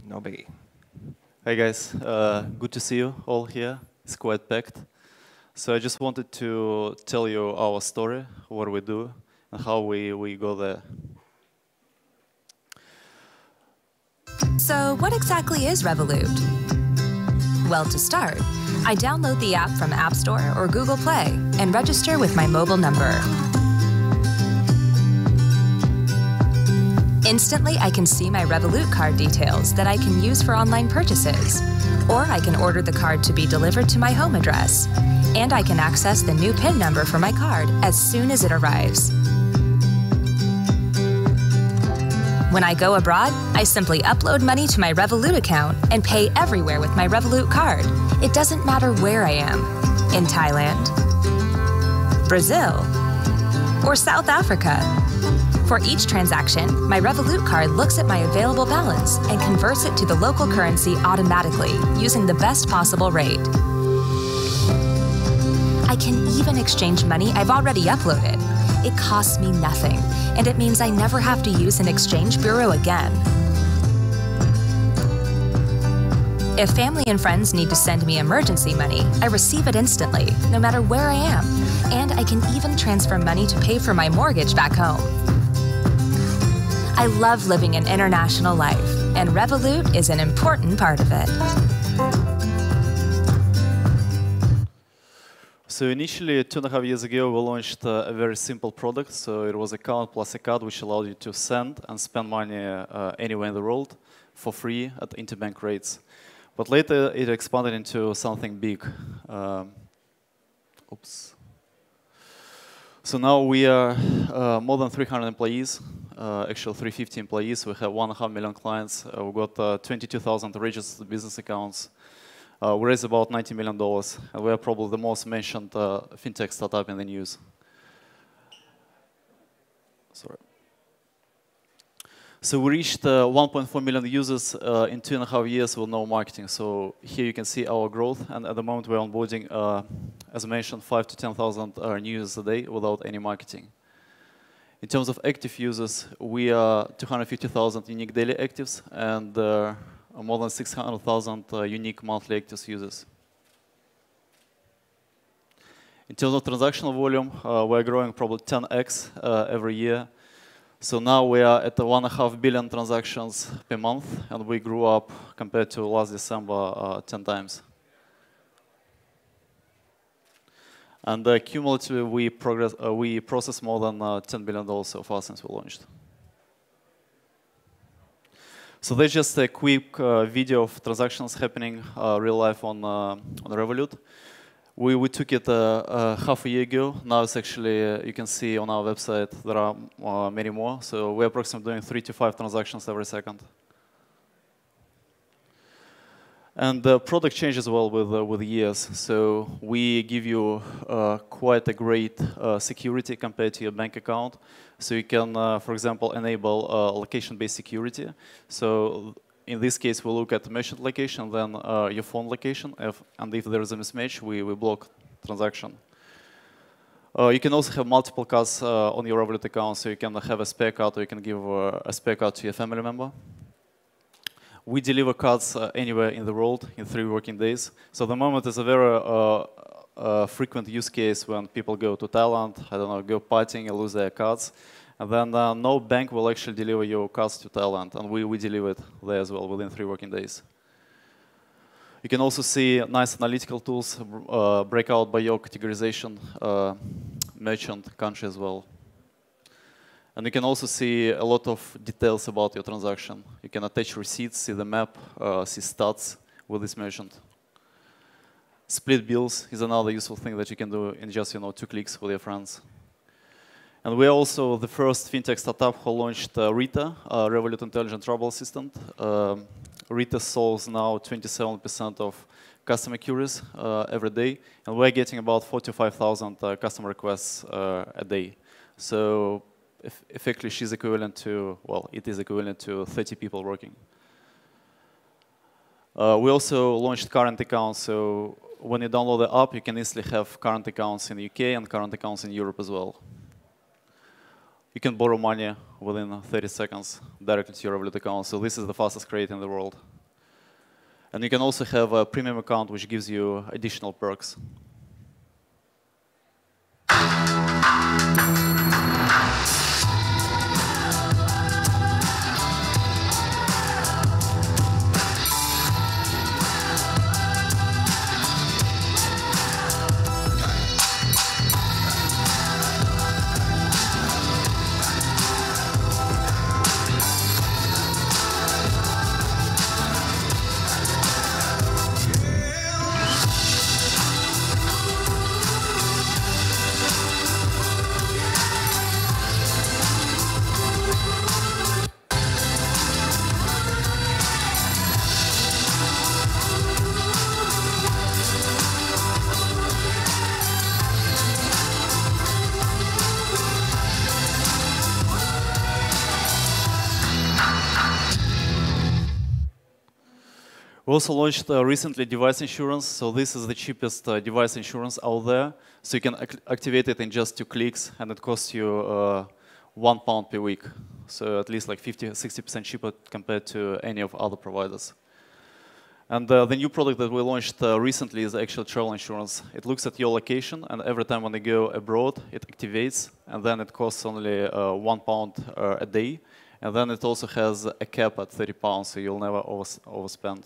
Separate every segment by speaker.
Speaker 1: No biggie.
Speaker 2: Hey guys, good to see you all here. It's quite packed. So I just wanted to tell you our story, what we do, and how we go there.
Speaker 3: So what exactly is Revolut? Well, to start, I download the app from App Store or Google Play and register with my mobile number. Instantly, I can see my Revolut card details that I can use for online purchases. Or I can order the card to be delivered to my home address. And I can access the new PIN number for my card as soon as it arrives. When I go abroad, I simply upload money to my Revolut account and pay everywhere with my Revolut card. It doesn't matter where I am, in Thailand, Brazil, or South Africa. For each transaction, my Revolut card looks at my available balance and converts it to the local currency automatically using the best possible rate. I can even exchange money I've already uploaded. It costs me nothing, and it means I never have to use an exchange bureau again. If family and friends need to send me emergency money, I receive it instantly, no matter where I am. And I can even transfer money to pay for my mortgage back home. I love living an international life, and Revolut is an important part of it.
Speaker 2: So initially, 2.5 years ago, we launched a very simple product. So it was account plus a card, which allowed you to send and spend money anywhere in the world for free at interbank rates. But later, it expanded into something big. Oops. So now we are more than 300 employees, actually 350 employees. We have 1.5 million clients. We've got 22,000 registered business accounts. We raised about $90 million, and we are probably the most mentioned fintech startup in the news. Sorry. So we reached 1.4 million users in 2.5 years with no marketing. So here you can see our growth, and at the moment we're onboarding, as I mentioned, 5,000 to 10,000 new users a day without any marketing. In terms of active users, we are 250,000 unique daily actives and more than 600,000 unique monthly active users. In terms of transactional volume, we're growing probably 10x every year. So now we are at 1.5 billion transactions per month, and we grew up compared to last December 10 times. And cumulatively, we processed more than $10 billion so far since we launched. So that's just a quick video of transactions happening real life on Revolut. We took it half a year ago. Now it's actually, you can see on our website, there are many more. So we're approximately doing 3 to 5 transactions every second. And the product changes well with years. So we give you quite a great security compared to your bank account. So you can, for example, enable location-based security. So in this case, we look at merchant location, then your phone location. And if there is a mismatch, we block transaction. You can also have multiple cards on your Revolut account. So you can have a spare card, or you can give a spare card to your family member. We deliver cards anywhere in the world in 3 working days. So at the moment, it's a very frequent use case when people go to Thailand, I don't know, go partying and lose their cards. And then no bank will actually deliver your cards to Thailand. And we deliver it there as well within 3 working days. You can also see nice analytical tools break out by your categorization, merchant, country as well. And you can also see a lot of details about your transaction. You can attach receipts, see the map, see stats with this merchant. Split bills is another useful thing that you can do in just 2 clicks with your friends. And we are also the first fintech startup who launched RITA, Revolut Intelligent Trouble Assistant. RITA solves now 27% of customer queries every day, and we're getting about 45,000 customer requests a day. So effectively, she's equivalent to, well, it is equivalent to 30 people working. We also launched current accounts. So when you download the app, you can easily have current accounts in the UK and current accounts in Europe as well. You can borrow money within 30 seconds directly to your Revolut account. So this is the fastest credit in the world. And you can also have a premium account, which gives you additional perks. We also launched recently device insurance. So this is the cheapest device insurance out there. So you can activate it in just 2 clicks, and it costs you £1 per week. So at least like 50–60% cheaper compared to any of other providers. And the new product that we launched recently is actual travel insurance. It looks at your location, and every time when you go abroad, it activates, and then it costs only £1 a day. And then it also has a cap at £30, so you'll never overspend.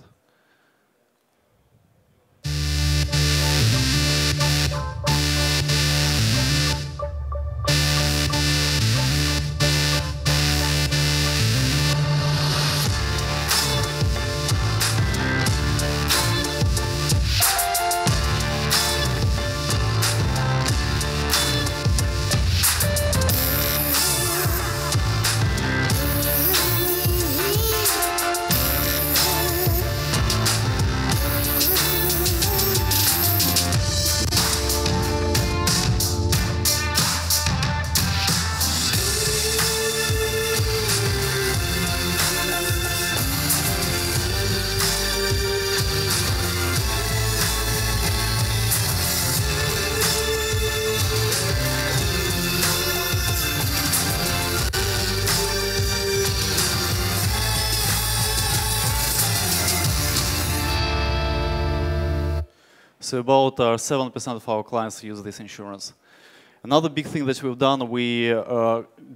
Speaker 2: So about 7% of our clients use this insurance. Another big thing that we've done, we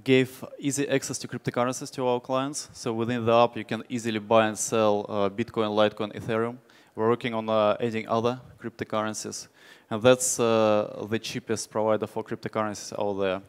Speaker 2: gave easy access to cryptocurrencies to our clients. So within the app, you can easily buy and sell Bitcoin, Litecoin, Ethereum. We're working on adding other cryptocurrencies. And that's the cheapest provider for cryptocurrencies out there.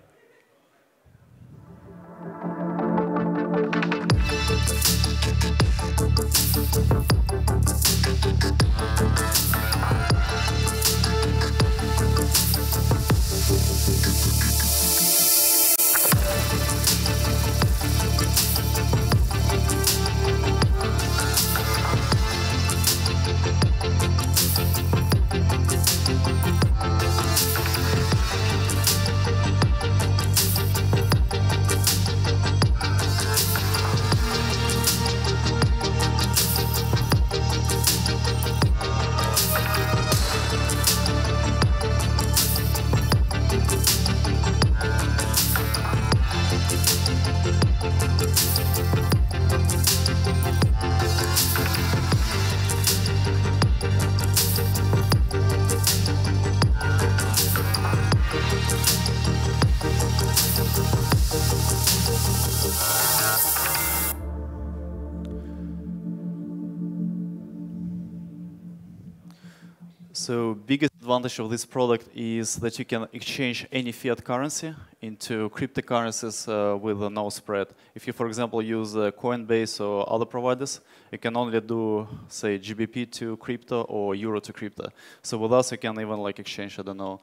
Speaker 2: So biggest advantage of this product is that you can exchange any fiat currency into cryptocurrencies with no spread. If you, for example, use Coinbase or other providers, you can only do, say, GBP to crypto or Euro to crypto. So with us, you can even like exchange, I don't know,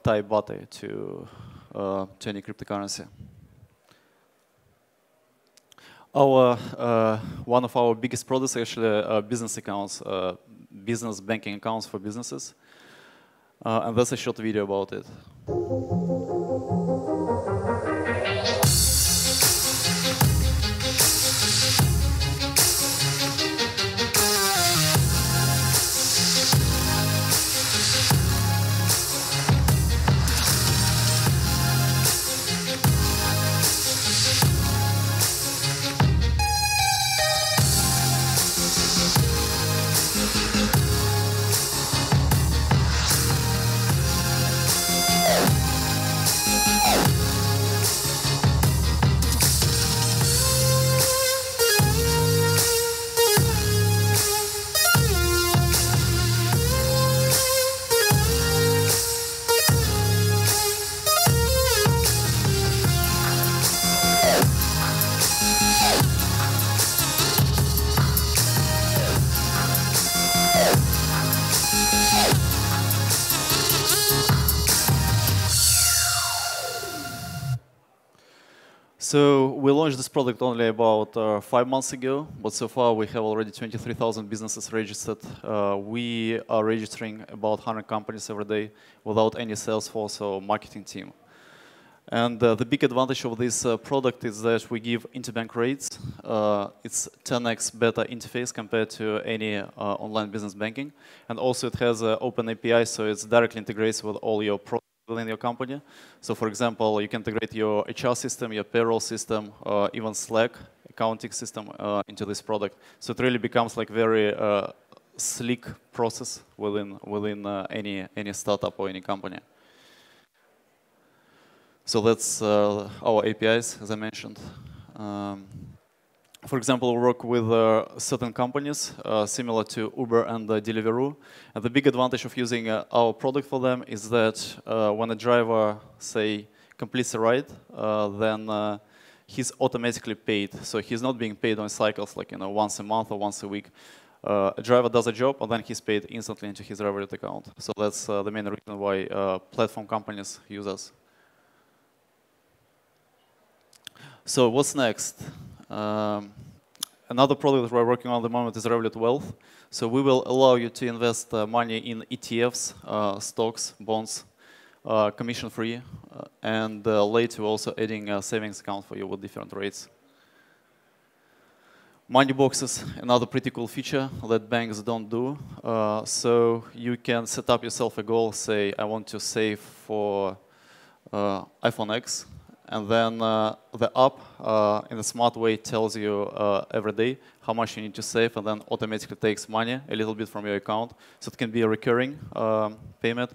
Speaker 2: Thai baht to any cryptocurrency. One of our biggest products actually business accounts, business banking accounts for businesses. And that's a short video about it. So we launched this product only about 5 months ago, but so far we have already 23,000 businesses registered. We are registering about 100 companies every day without any sales force or marketing team. And the big advantage of this product is that we give interbank rates. It's 10x better interface compared to any online business banking. And also it has an open API, so it's directly integrates with all your products within your company. So for example, you can integrate your HR system, your payroll system, even Slack accounting system into this product. So it really becomes like very slick process within any startup or any company. So that's our APIs, as I mentioned. For example, we work with certain companies similar to Uber and Deliveroo. And the big advantage of using our product for them is that when a driver, say, completes a ride, then he's automatically paid. So he's not being paid on cycles like once a month or once a week. A driver does a job, and then he's paid instantly into his Revolut account. So that's the main reason why platform companies use us. So what's next? Another product that we're working on at the moment is Revolut Wealth. So we will allow you to invest money in ETFs, stocks, bonds, commission-free, and later also adding a savings account for you with different rates. Money boxes, another pretty cool feature that banks don't do. So you can set up yourself a goal, say, I want to save for iPhone X. And then the app, in a smart way, tells you every day how much you need to save, and then automatically takes money a little bit from your account. So it can be a recurring payment,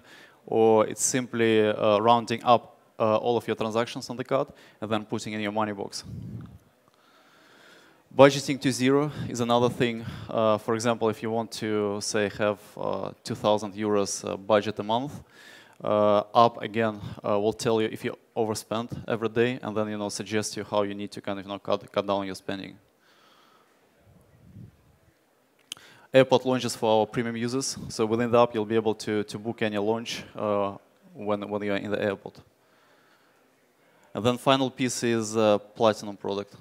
Speaker 2: or it's simply rounding up all of your transactions on the card and then putting in your money box. Budgeting to zero is another thing. For example, if you want to, say, have 2,000 euros budget a month, app again will tell you if you overspend every day, and then suggest you how you need to kind of cut down your spending. Airport launches for our premium users. So within the app, you'll be able to book any launch when you're in the airport. And then final piece is Platinum product.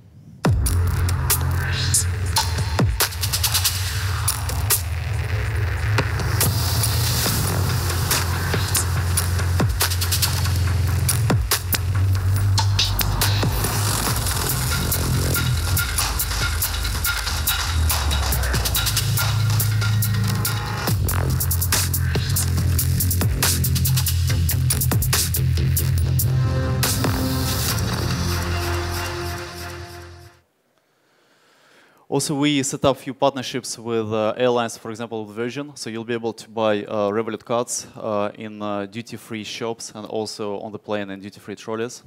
Speaker 2: Also, we set up a few partnerships with airlines, for example, with Virgin. So you'll be able to buy Revolut cards in duty-free shops and also on the plane and duty-free trolleys.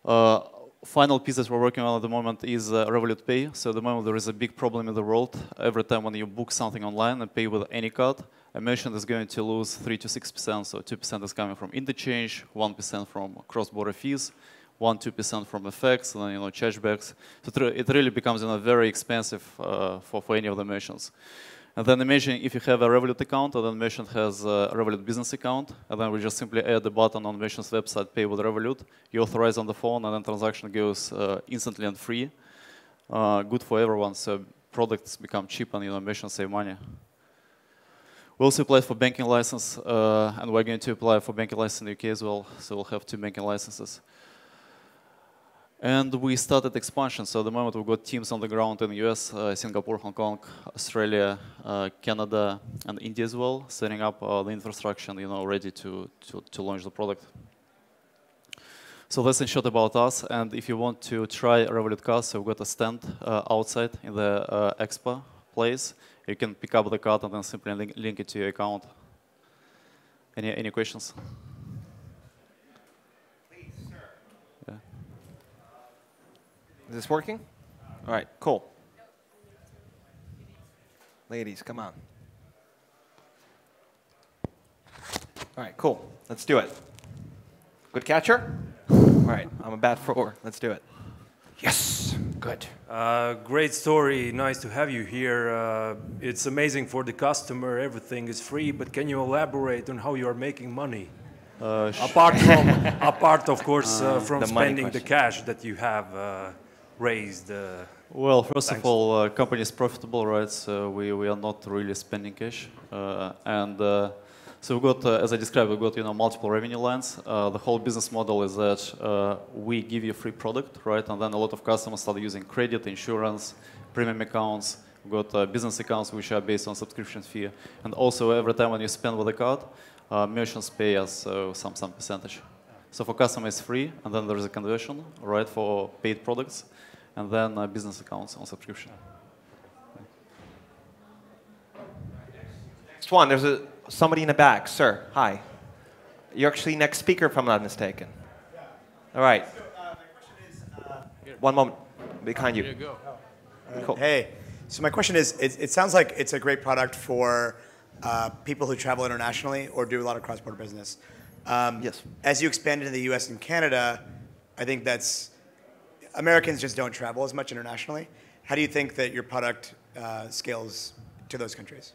Speaker 2: Final piece that we're working on at the moment is Revolut Pay. So at the moment, there is a big problem in the world. Every time when you book something online and pay with any card, a merchant is going to lose 3 to 6%. So 2% is coming from interchange, 1% from cross-border fees, 1–2% from FX, and then chargebacks. So it really becomes very expensive for any of the merchants. And then imagine if you have a Revolut account, and then merchant has a Revolut business account, and then we just simply add the button on merchant's website, pay with Revolut. You authorize on the phone, and then transaction goes instantly and free. Good for everyone. So products become cheap, and merchants save money. We also applied for banking license, and we're going to apply for banking license in the UK as well. So we'll have 2 banking licenses. And we started expansion. So at the moment, we've got teams on the ground in the US, Singapore, Hong Kong, Australia, Canada, and India as well, setting up the infrastructure, ready to launch the product. So that's in short about us. And if you want to try Revolut cards, so we've got a stand outside in the expo place. You can pick up the card and then simply link it to your account. Any questions?
Speaker 1: Is this working? All right, cool. Ladies, come on. All right, cool. Let's do it. Good catcher? All right, I'm a bat 4. Let's do it. Yes, good.
Speaker 4: Great story. Nice to have you here. It's amazing for the customer. Everything is free, but can you elaborate on how you are making money? Apart, of course, from
Speaker 1: the money
Speaker 4: spending the
Speaker 1: question.
Speaker 4: cash that you have raised.
Speaker 2: Well, first
Speaker 4: Thanks.
Speaker 2: of all, company is profitable, right? So we are not really spending cash, so we got, as I described, we got multiple revenue lines. The whole business model is that we give you a free product, right? And then a lot of customers start using credit, insurance, premium accounts. We got business accounts which are based on subscription fee, and also every time when you spend with a card, merchants pay us some percentage. So for customer it's free, and then there is a conversion, right, for paid products, and then business accounts on subscription.
Speaker 1: Next one, there's somebody in the back. Sir, hi. You're actually next speaker, if I'm not mistaken. Yeah. All right.
Speaker 5: So, my question is,
Speaker 1: 1 moment, behind you.
Speaker 6: There you go.
Speaker 1: Cool.
Speaker 5: Hey, so my question is, it sounds like it's a great product for people who travel internationally or do a lot of cross-border business.
Speaker 1: Yes.
Speaker 5: As you expand into the US and Canada, I think Americans just don't travel as much internationally. How do you think that your product scales to those countries?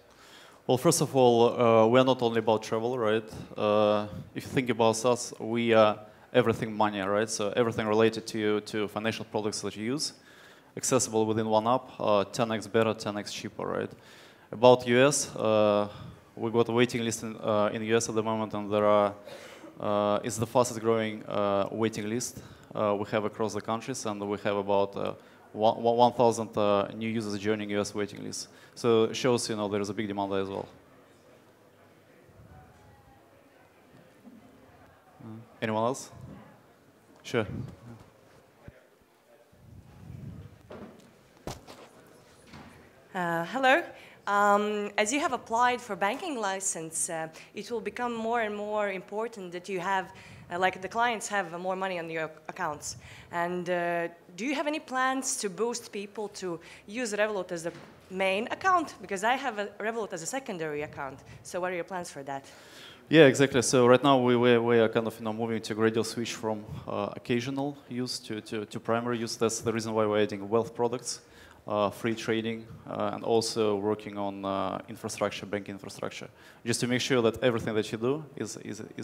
Speaker 2: Well, first of all, we are not only about travel, right? If you think about us, we are everything money, right? So everything related to financial products that you use, accessible within one app, 10x better, 10x cheaper, right? About US, we got a waiting list in US at the moment, and it's the fastest growing waiting list we have across the countries, and we have about 1,000 new users joining US waiting list. So it shows, there is a big demand there as well. Anyone else? Sure.
Speaker 7: Hello. As you have applied for banking license, it will become more and more important that you have, like the clients have more money on your accounts. And do you have any plans to boost people to use Revolut as the main account? Because I have a Revolut as a secondary account. So what are your plans for that?
Speaker 2: Yeah, exactly. So right now we are kind of moving to a gradual switch from occasional use to primary use. That's the reason why we're adding wealth products, free trading, and also working on infrastructure, banking infrastructure, just to make sure that everything that you do is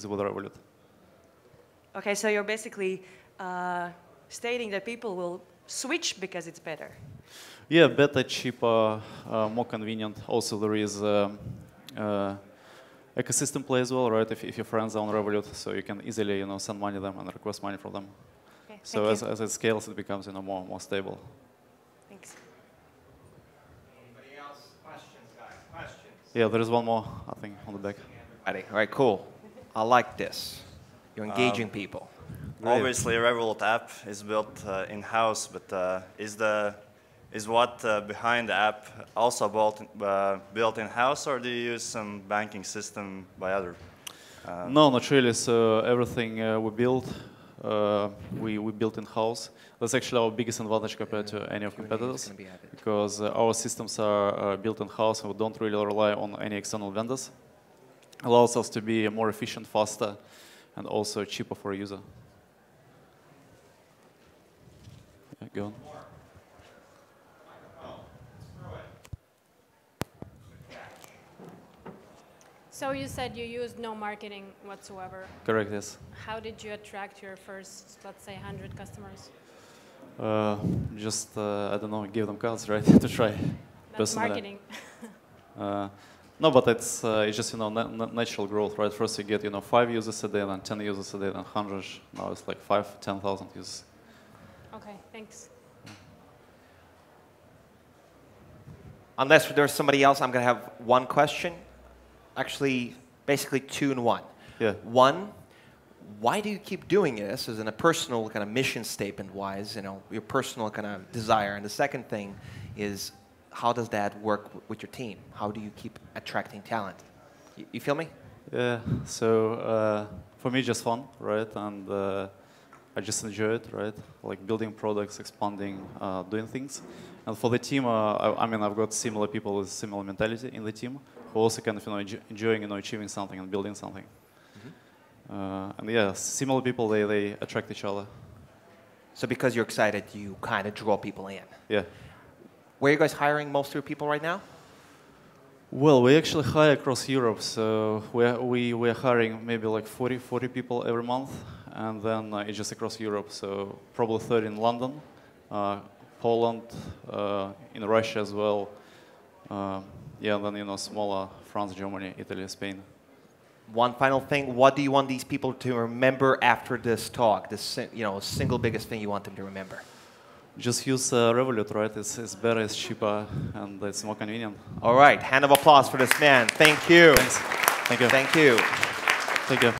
Speaker 2: with Revolut.
Speaker 7: Okay, so you're basically stating that people will switch because it's better.
Speaker 2: Yeah, better, cheaper, more convenient. Also, there is ecosystem play as well, right? If your friends are on Revolut, so you can easily send money to them and request money from them.
Speaker 7: Okay,
Speaker 2: so as it scales, it becomes more stable.
Speaker 7: Thanks.
Speaker 1: Anybody else? Questions, guys? Questions?
Speaker 2: Yeah, there is one more, I think, on the back.
Speaker 1: Everybody. All right, cool. I like this. You're engaging people.
Speaker 8: Obviously, Revolut app is built in-house, but is what behind the app also built in-house, or do you use some banking system by other?
Speaker 2: No, not really. So everything we built in-house. That's actually our biggest advantage compared to any of competitors, because our systems are built in-house and we don't really rely on any external vendors. Allows us to be more efficient, faster, and also cheaper for a user. Yeah, go on.
Speaker 9: So you said you used no marketing whatsoever.
Speaker 2: Correct, yes.
Speaker 9: How did you attract your first, let's say, 100 customers?
Speaker 2: Just, I don't know, give them cards, right, to try.
Speaker 9: That's
Speaker 2: personally.
Speaker 9: marketing.
Speaker 2: No, but it's just, natural growth, right? First you get, 5 users a day, then 10 users a day, then 100. Now it's like 5,000, 10,000 users.
Speaker 9: Okay, thanks.
Speaker 1: Unless there's somebody else, I'm going to have one question. Actually, basically 2 in 1.
Speaker 2: Yeah.
Speaker 1: One, why do you keep doing this as in a personal kind of mission statement-wise, your personal kind of desire? And the second thing is, how does that work with your team? How do you keep attracting talent? You feel me?
Speaker 2: Yeah, so for me, just fun, right? And I just enjoy it, right? Like building products, expanding, doing things. And for the team, I've got similar people with similar mentality in the team who also kind of enjoying achieving something and building something. Mm-hmm. And yeah, similar people, they attract each other.
Speaker 1: So because you're excited, you kind of draw people in.
Speaker 2: Yeah.
Speaker 1: Where are you guys hiring most of your people right now?
Speaker 2: Well, we actually hire across Europe, so we're hiring maybe like 40 people every month, and then it's just across Europe, so probably 30 in London, Poland, in Russia as well, yeah, and then smaller France, Germany, Italy, Spain.
Speaker 1: One final thing, what do you want these people to remember after this talk? This single biggest thing you want them to remember?
Speaker 2: Just use Revolut, right? It's better, it's cheaper, and it's more convenient.
Speaker 1: All right, hand of applause for this man. Thank you.
Speaker 2: Thanks. Thank you.
Speaker 1: Thank you.
Speaker 2: Thank you.